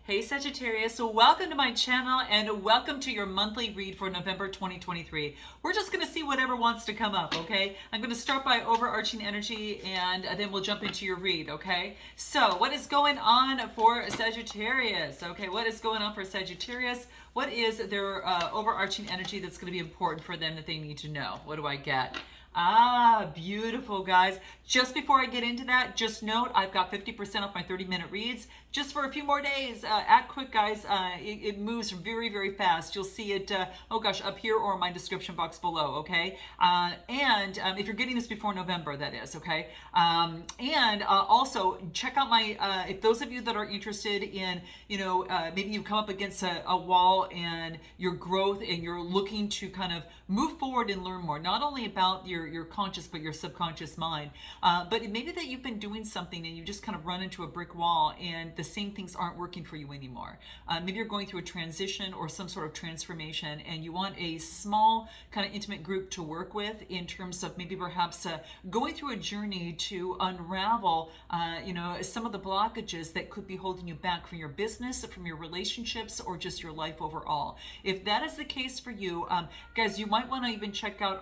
Hey Sagittarius, so welcome to my channel and welcome to your monthly read for November 2023. We're just going to see whatever wants to come up, okay? I'm going to start by overarching energy and then we'll jump into your read, okay? So what is going on for Sagittarius? Okay, what is going on for Sagittarius? What is their overarching energy that's going to be important for them that they need to know? What do I get? Ah, beautiful, guys. Just before I get into that, just note I've got 50% off my 30-minute reads just for a few more days. Act quick, guys. It moves very, very fast. You'll see it, oh gosh, up here or in my description box below, okay? And if you're getting this before November, that is, okay? Also, check out my, if those of you that are interested in, maybe you've come up against a wall and your growth and you're looking to kind of move forward and learn more, not only about your conscious but your subconscious mind, but maybe that you've been doing something and you just kind of run into a brick wall and the same things aren't working for you anymore. Maybe you're going through a transition or some sort of transformation and you want a small kind of intimate group to work with in terms of maybe perhaps going through a journey to unravel some of the blockages that could be holding you back from your business, from your relationships, or just your life overall. If that is the case for you, guys, you might want to even check out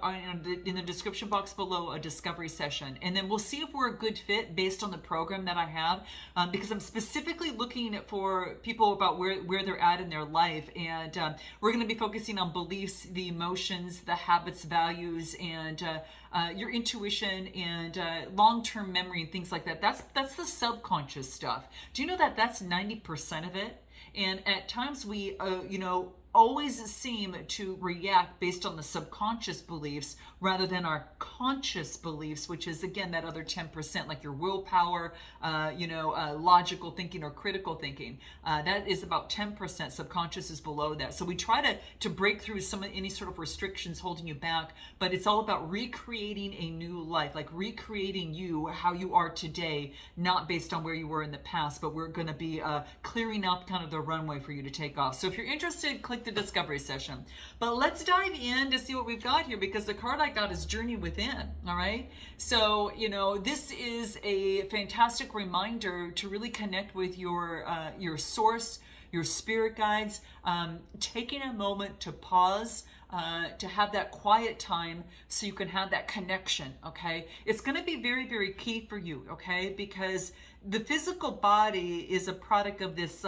in the description box below a discovery session, and then we'll see if we're a good fit based on the program that I have, because I'm specifically looking for people about where they're at in their life, and we're going to be focusing on beliefs, the emotions, the habits, values, and your intuition and long-term memory and things like that. That's the subconscious stuff. Do you know that that's 90% of it? And at times we always seem to react based on the subconscious beliefs rather than our conscious beliefs, which is again that other 10%, like your willpower, logical thinking or critical thinking. That is about 10%. Subconscious is below that. So we try to break through any sort of restrictions holding you back, but it's all about recreating a new life, like recreating you how you are today, not based on where you were in the past, but we're going to be clearing up kind of the runway for you to take off. So if you're interested, click the discovery session. But let's dive in to see what we've got here, because the card I got is Journey Within. All right, so this is a fantastic reminder to really connect with your source, your spirit guides, taking a moment to pause, to have that quiet time so you can have that connection. Okay, it's going to be very, very key for you, okay, because the physical body is a product of this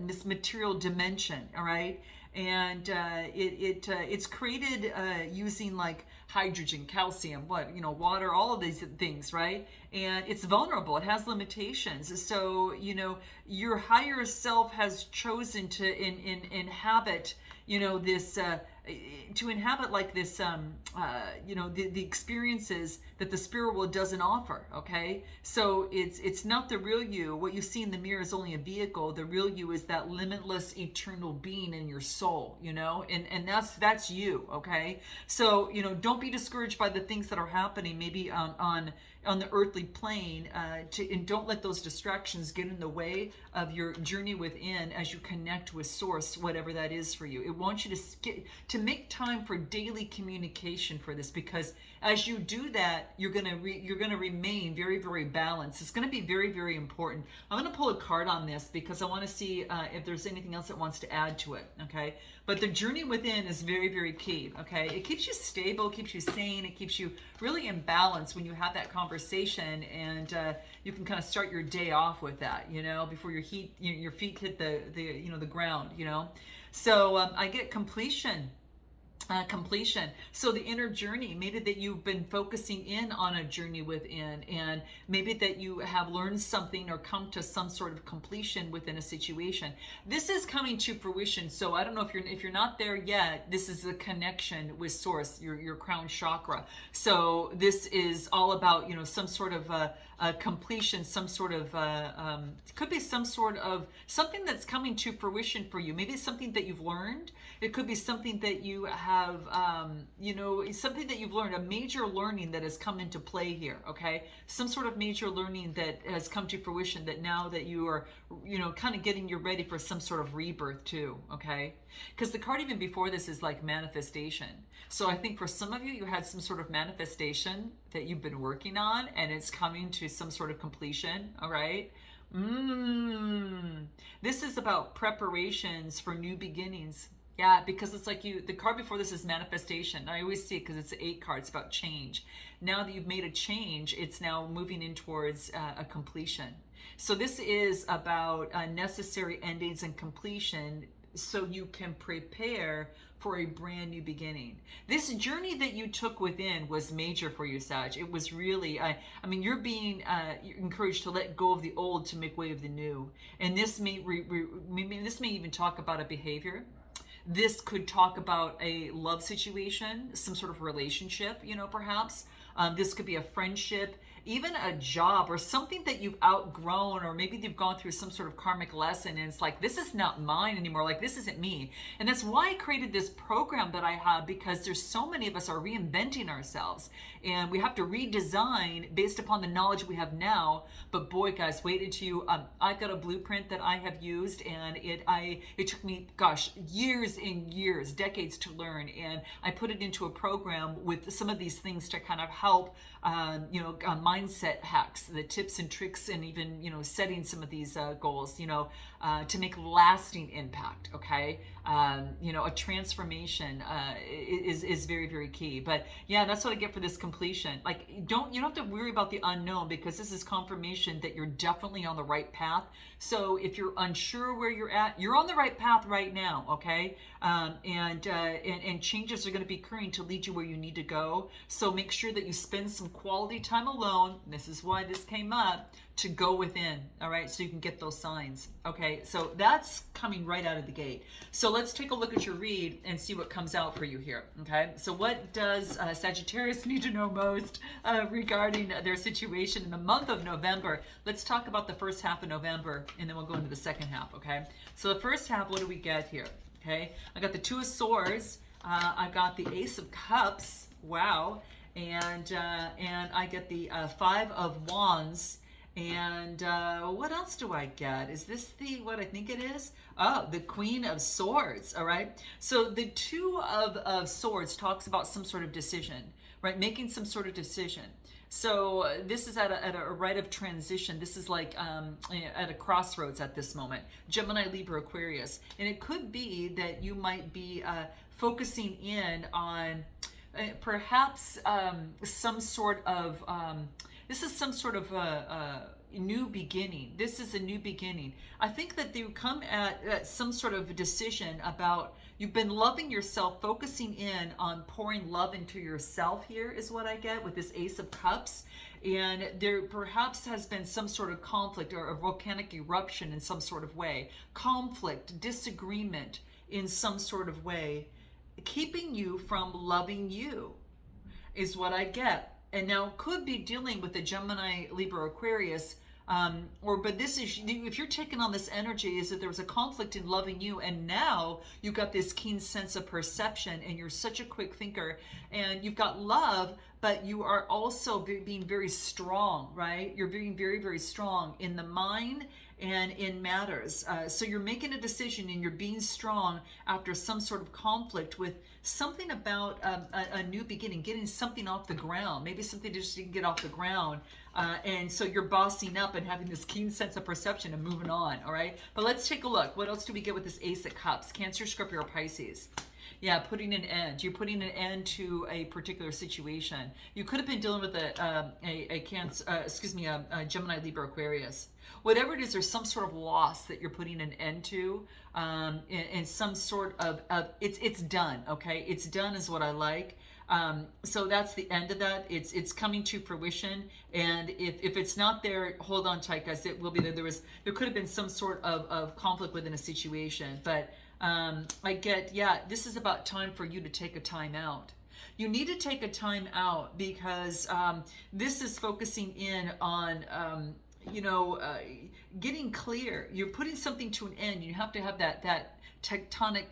this material dimension, all right, and it's created using like hydrogen, calcium, water, all of these things, right? And it's vulnerable, it has limitations. So your higher self has chosen to inhabit this to inhabit like this the experiences that the spirit world doesn't offer. Okay, so it's not the real you. What you see in the mirror is only a vehicle. The real you is that limitless eternal being in your soul, and that's you. Okay, so don't be discouraged by the things that are happening maybe on the earthly plane, and don't let those distractions get in the way of your journey within as you connect with source, whatever that is for you. It wants you to make time for daily communication for this, because as you do that, you're gonna remain very, very balanced. It's gonna be very, very important. I'm gonna pull a card on this because I want to see if there's anything else that wants to add to it. Okay, but the journey within is very, very key. Okay, it keeps you stable, keeps you sane, it keeps you really in balance when you have that conversation, and you can kind of start your day off with that, before your feet hit the ground, So I get completion. So the inner journey, maybe that you've been focusing in on a journey within, and maybe that you have learned something or come to some sort of completion within a situation. This is coming to fruition. So I don't know if you're not there yet. This is the connection with source, your crown chakra. So this is all about some sort of completion, some sort of it could be some sort of something that's coming to fruition for you. Maybe it's something that you've learned. It could be something that you have something that you've learned, a major learning that has come into play here. Okay, some sort of major learning that has come to fruition, that now that you are kind of getting you ready for some sort of rebirth too. Okay, because the card even before this is like manifestation. So I think for some of you, you had some sort of manifestation that you've been working on and it's coming to some sort of completion. All right, This is about preparations for new beginnings. Yeah, because it's like the card before this is manifestation. I always see it because it's the 8 card. It's about change. Now that you've made a change, it's now moving in towards a completion. So this is about necessary endings and completion so you can prepare for a brand new beginning. This journey that you took within was major for you, Sag. It was really, I mean, you're being encouraged to let go of the old to make way of the new. And this this may even talk about a behavior. This could talk about a love situation, some sort of relationship, perhaps. This could be a friendship, even a job or something that you've outgrown, or maybe you've gone through some sort of karmic lesson and it's like, this is not mine anymore. Like, this isn't me. And that's why I created this program that I have, because there's so many of us are reinventing ourselves and we have to redesign based upon the knowledge we have now. But boy, guys, wait until I've got a blueprint that I have used, and it took me, gosh, years and years, decades to learn. And I put it into a program with some of these things to kind of help, mindset hacks, the tips and tricks, and even, setting some of these goals, to make lasting impact. Okay. A transformation is very, very key. But yeah, that's what I get for this completion. Like, you don't have to worry about the unknown, because this is confirmation that you're definitely on the right path. So if you're unsure where you're at, you're on the right path right now. Okay. And changes are going to be occurring to lead you where you need to go. So make sure that you spend some quality time alone. This is why this came up, to go within. All right. So you can get those signs. Okay. So that's coming right out of the gate. So let's take a look at your read and see what comes out for you here. Okay. So what does Sagittarius need to know most regarding their situation in the month of November? Let's talk about the first half of November, and then we'll go into the second half. Okay. So the first half, what do we get here? Okay. I got the 2 of Swords. I got the Ace of Cups. Wow. And I get the 5 of Wands. And what else do I get? Is this what I think it is? Oh, the Queen of Swords. All right. So the 2 of Swords talks about some sort of decision, right? Making some sort of decision. So this is at a rite of transition. This is like at a crossroads at this moment. Gemini, Libra, Aquarius. And it could be that you might be focusing in on perhaps some sort of, this is some sort of new beginning. This is a new beginning. I think that you come at some sort of decision about, you've been loving yourself, focusing in on pouring love into yourself here is what I get with this Ace of Cups. And there perhaps has been some sort of conflict or a volcanic eruption in some sort of way. Conflict, disagreement in some sort of way, keeping you from loving you is what I get. And now could be dealing with the Gemini, Libra, Aquarius, but this is, if you're taking on this energy, is that there was a conflict in loving you, and now you've got this keen sense of perception, and you're such a quick thinker, and you've got love, but you are also being very strong, right? You're being very, very strong in the mind and in matters. So you're making a decision and you're being strong after some sort of conflict with something about a new beginning, getting something off the ground, maybe something just didn't get off the ground. And so you're bossing up and having this keen sense of perception and moving on. All right. But let's take a look. What else do we get with this Ace of Cups? Cancer, Scorpio, or Pisces. Yeah, putting an end. You're putting an end to a particular situation. You could have been dealing with a Gemini, Libra, Aquarius. Whatever it is, there's some sort of loss that you're putting an end to, and some sort of it's done. Okay, it's done is what I like. So that's the end of that. It's coming to fruition, and if it's not there, hold on tight, guys. It will be there. There could have been some sort of conflict within a situation, but I get, yeah, this is about time for you to take a time out. You need to take a time out because this is focusing in on getting clear. You're putting something to an end. You have to have that tectonic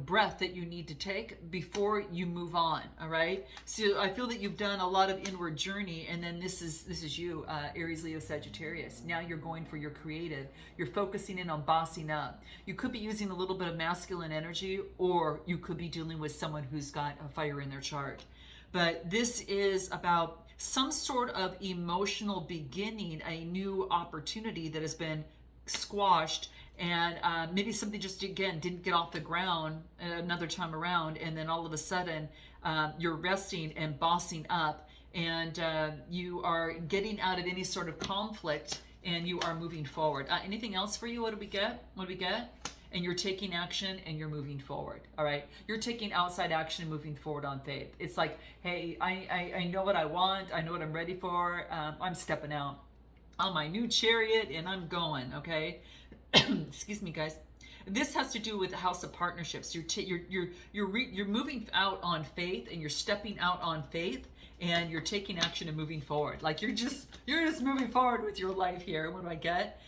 breath that you need to take before you move on. All right. So I feel that you've done a lot of inward journey, and then this is you, Aries, Leo, Sagittarius. Now you're going for your creative. You're focusing in on bossing up. You could be using a little bit of masculine energy, or you could be dealing with someone who's got a fire in their chart. But this is about some sort of emotional beginning, a new opportunity that has been squashed, and maybe something just again didn't get off the ground another time around, and then all of a sudden you're resting and bossing up, and you are getting out of any sort of conflict, and you are moving forward. Anything else for you? What do we get? What do we get? And you're taking action and you're moving forward. All right, you're taking outside action and moving forward on faith. It's like, hey, I know what I want, I know what I'm ready for. I'm stepping out on my new chariot and I'm going. Okay. Excuse me, guys. This has to do with the house of partnerships. You're moving out on faith, and you're stepping out on faith, and you're taking action and moving forward. Like you're just moving forward with your life here. What do I get?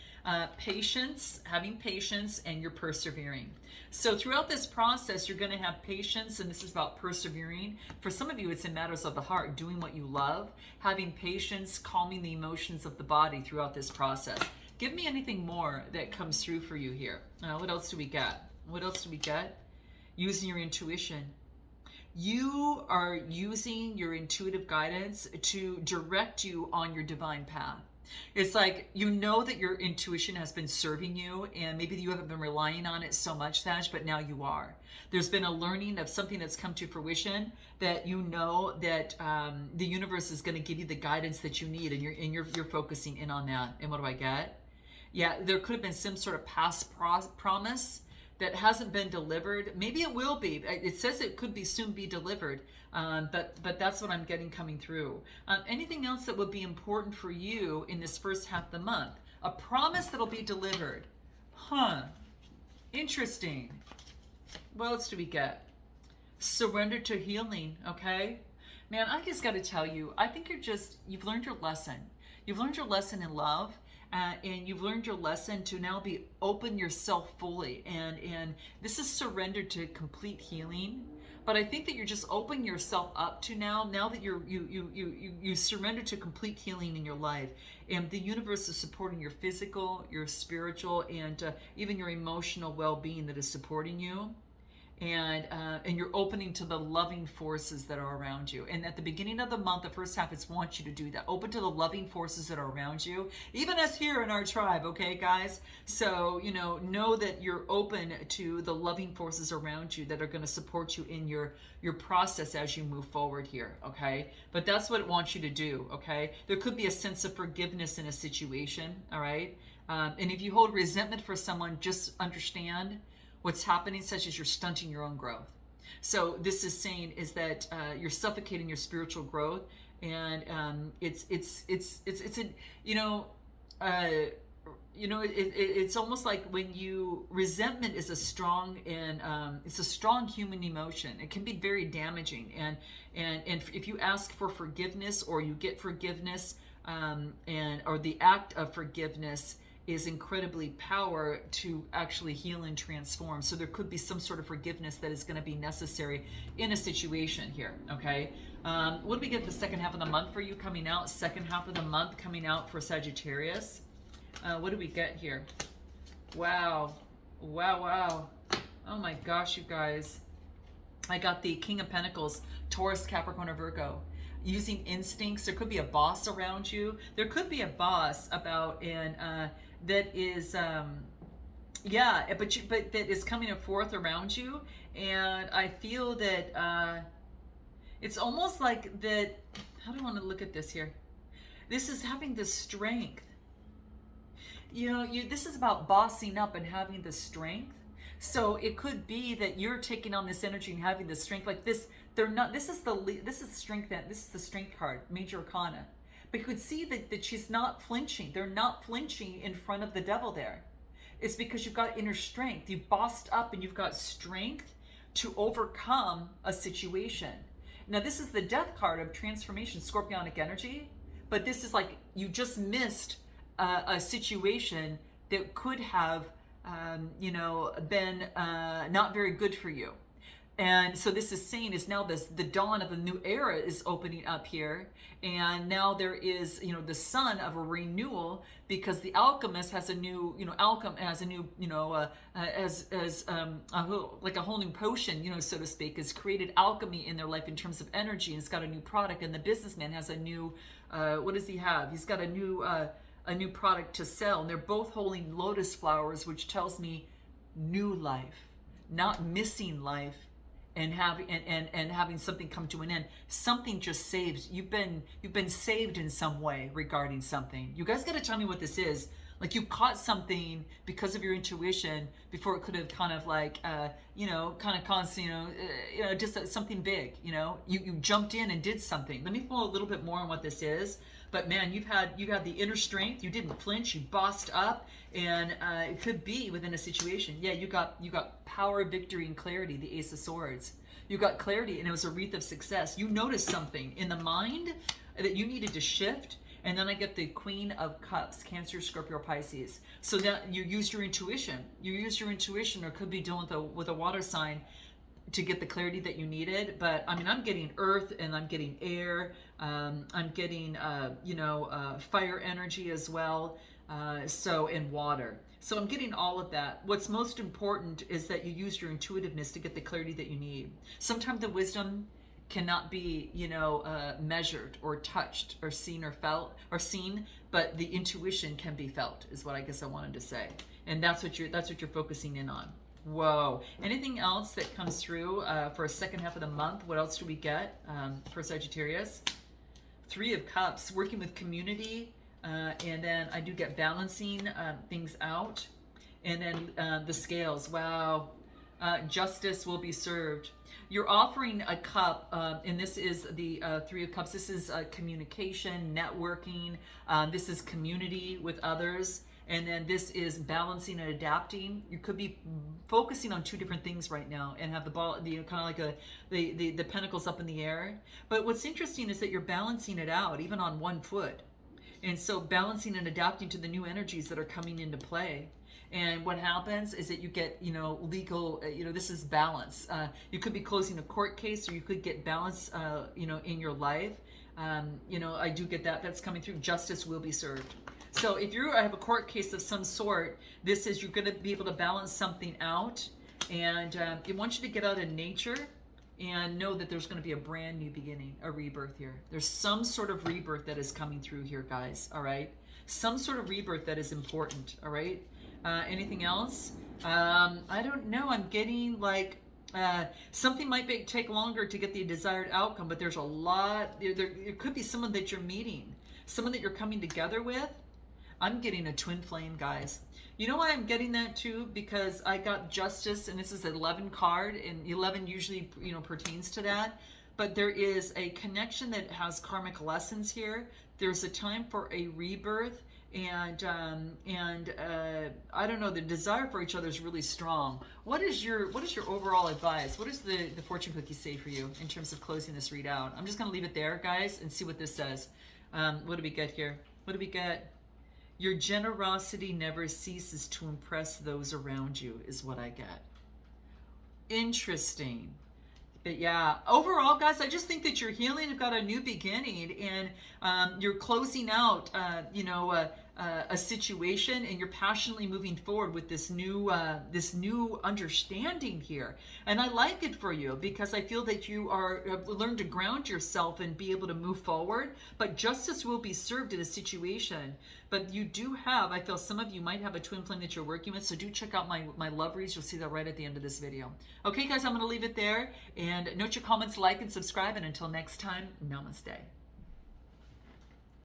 Patience, having patience, and you're persevering. So throughout this process, you're going to have patience, and this is about persevering. For some of you, it's in matters of the heart, doing what you love, having patience, calming the emotions of the body throughout this process. Give me anything more that comes through for you here. What else do we get? What else do we get? Using your intuition. You are using your intuitive guidance to direct you on your divine path. It's like, you know that your intuition has been serving you, and maybe you haven't been relying on it so much, Sag, but now you are. There's been a learning of something that's come to fruition that you know that the universe is going to give you the guidance that you need, and you're focusing in on that. And what do I get? Yeah, there could have been some sort of past promise that hasn't been delivered. Maybe it will be. It says it could be soon be delivered, but that's what I'm getting coming through. Anything else that would be important for you in this first half of the month? A promise that'll be delivered. Interesting. What else do we get? Surrender to healing, okay? Man, I just got to tell you, I think you've learned your lesson. You've learned your lesson in love. And you've learned your lesson to now be open yourself fully, and this is surrender to complete healing. But I think that you're just opening yourself up to now that you surrender to complete healing in your life, and the universe is supporting your physical, your spiritual, and even your emotional well-being that is supporting you. And you're opening to the loving forces that are around you. And at the beginning of the month, the first half, it's wants you to do that. Open to the loving forces that are around you, even us here in our tribe, okay, guys? So, know that you're open to the loving forces around you that are going to support you in your process as you move forward here, okay? But that's what it wants you to do, okay? There could be a sense of forgiveness in a situation, all right? And if you hold resentment for someone, just understand what's happening, such as you're stunting your own growth. So this is saying is that you're suffocating your spiritual growth, and it's almost like when resentment is a strong and it's a strong human emotion. It can be very damaging, and if you ask for forgiveness or you get forgiveness, or the act of forgiveness is incredibly power to actually heal and transform. So there could be some sort of forgiveness that is going to be necessary in a situation here, okay? What do we get the second half of the month for you coming out? Second half of the month coming out for Sagittarius. What do we get here? Wow. Oh my gosh, you guys. I got the King of Pentacles, Taurus, Capricorn, or Virgo. Using instincts. There could be a boss around you. There could be a boss that is but that is coming forth around you, and I feel that it's almost like that. How do I want to look at this here? This is having the strength. This is about bossing up and having the strength. So it could be that you're taking on this energy and having the strength like this. This is strength. This is the strength card, Major Arcana. But you could see that she's not flinching. They're not flinching in front of the devil there. It's because you've got inner strength. You've bossed up and you've got strength to overcome a situation. Now, this is the death card of transformation, scorpionic energy. But this is like you just missed a situation that could have, been not very good for you. And so this is saying is now the dawn of a new era is opening up here, and now there is the sun of a renewal, because the alchemist has a new like a whole new potion, so to speak, has created alchemy in their life in terms of energy, and it's got a new product. And the businessman has a new what does he have? He's got a new a new product to sell, and they're both holding lotus flowers, which tells me new life, not missing life and having something come to an end. Something just saves. You've been saved in some way regarding something. You guys got to tell me what this is. Like you caught something because of your intuition before it could have kind of like, kind of caused, just something big, you jumped in and did something. Let me pull a little bit more on what this is. But man, you've had the inner strength. You didn't flinch. You bossed up, and it could be within a situation. Yeah, you got power, victory, and clarity. The Ace of Swords. You got clarity, and it was a wreath of success. You noticed something in the mind that you needed to shift. And then I get the Queen of Cups, Cancer, Scorpio, Pisces. So that you used your intuition. You used your intuition, or could be dealing with a water sign to get the clarity that you needed. But I mean, I'm getting earth, and I'm getting air. I'm getting, fire energy as well. And water. So I'm getting all of that. What's most important is that you use your intuitiveness to get the clarity that you need. Sometimes the wisdom cannot be, measured or touched or seen or felt or seen, but the intuition can be felt, is what I guess I wanted to say. And that's what you're focusing in on. Whoa. Anything else that comes through for a second half of the month? What else do we get for Sagittarius? Three of Cups, working with community, and then I do get balancing things out, and then the scales. Wow. Justice will be served. You're offering a cup, and this is the Three of Cups. This is communication, networking. This is community with others. And then this is balancing and adapting. You could be focusing on two different things right now and have the ball, kind of like the pentacles up in the air. But what's interesting is that you're balancing it out, even on one foot. And so balancing and adapting to the new energies that are coming into play. And what happens is that you get, legal, this is balance. You could be closing a court case, or you could get balance, in your life. I do get that. That's coming through. Justice will be served. So if you have a court case of some sort, this is, you're going to be able to balance something out. And it wants you to get out of nature and know that there's going to be a brand new beginning, a rebirth here. There's some sort of rebirth that is coming through here, guys. All right. Some sort of rebirth that is important. All right. Anything else? I don't know. I'm getting like something might take longer to get the desired outcome, but there's a lot. There could be someone that you're meeting, someone that you're coming together with. I'm getting a twin flame, guys. You know why I'm getting that too? Because I got Justice, and this is an 11 card, and 11 usually pertains to that. But there is a connection that has karmic lessons here. There's a time for a rebirth. And I don't know, the desire for each other is really strong. What is your overall advice? What does the fortune cookie say for you in terms of closing this read out? I'm just going to leave it there, guys, and see what this says. What do we get here? What do we get? Your generosity never ceases to impress those around you, is what I get. Interesting. But yeah, overall, guys, I just think that you're healing. You've got a new beginning, and you're closing out, a situation, and you're passionately moving forward with this new understanding here. And I like it for you because I feel that you have learned to ground yourself and be able to move forward. But justice will be served in a situation. But you do have, I feel some of you might have a twin flame that you're working with. So do check out my love reads. You'll see that right at the end of this video. Okay, guys, I'm going to leave it there. And note your comments, like, and subscribe. And until next time, namaste.